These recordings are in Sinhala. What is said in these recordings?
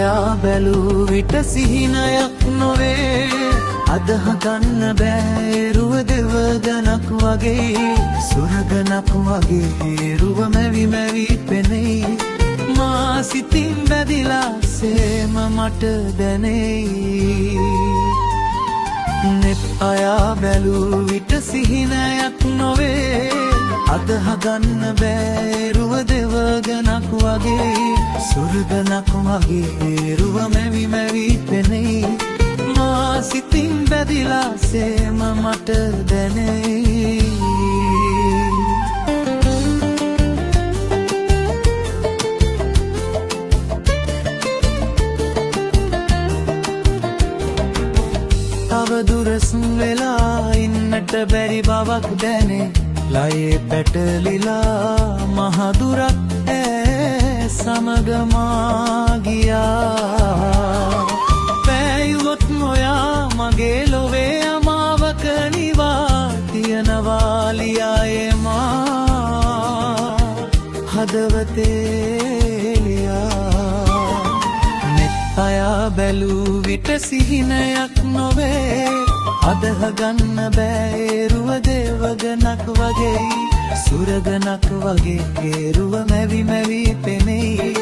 අයා බැලූ විට සිහිනයක් නොවේ අදහ ගන්න බෑ රුව දෙවගනක් වගේ සුරගනක් වගේ රුව මැවි මැවි පෙනෙයි මා සිතින් බැදිලා සේම මට දැනෙයි නෙත් අයා බැලූ විට සිහිනයක් නොවේ අදහ ගන්න බෑ රුව දෙවගනක් වගේ සුරගනක් වගේ රුව මැවි මැවි පෙනෙයි මා සිතින් බැදිලා සේම මට දැනෙයි තව දුරස් වෙලා ඉන්නට බැරි බවක් දැනේ ලයේ පැටලිලා මහදුරක් ඈ සමග මා ගියා පැයුවොත් නොයා මගේ ලොවේ අමාවක නිවා තියනවා ලියායේ මා හදවතේ ලියා නෙත් අයා බැලූ විට සිහිනයක් නොවේ අදහ ගන්න බෑ රුව දෙවගනක් වගේ සුරගනක් වගේ රුව මැවි මැවි පෙනෙයි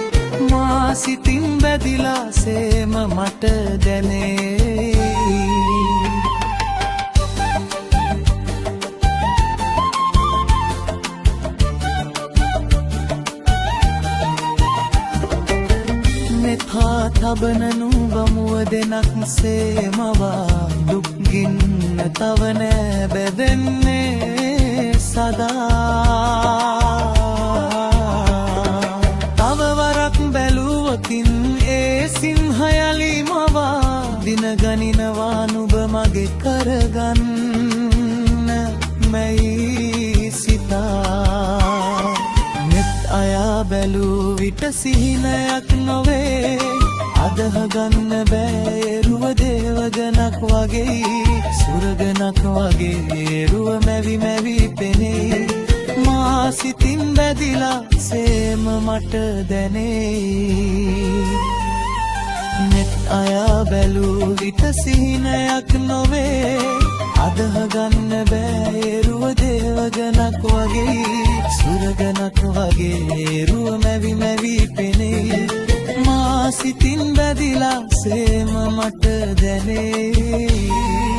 මා සිතින් බැදිලා සේම මට දැනෙයි මෙපා තබනනු බමුව දෙනක් සේමවා දුක්ගින්න තව නෑ බැදෙන්නේ සදා තව වරක් බැලුවකින් ඒ සිංහයලි මවා දිනගනිනවා නුබ මගේ කරගන්න මැයි සිතා නෙත් අයා බැලූ විට සිහිනයක් නොවේ අදහ ගන්න බෑ රුව දෙවගනක් වගේ සුරගනක් වගේ රුව මැවි මැවි පෙනෙයි මා සිතින් බැදිලා සේම මට දැනෙයි නෙත් අයා බැලූ විට සිහිනයක් නොවේ අදහ ගන්න බෑ රුව දෙවගනක් වගේ සුරගනක් වගේ රුව මැවි මැවි පෙනෙයි මා සිතින් බැදිලා සේම මට දැනෙයි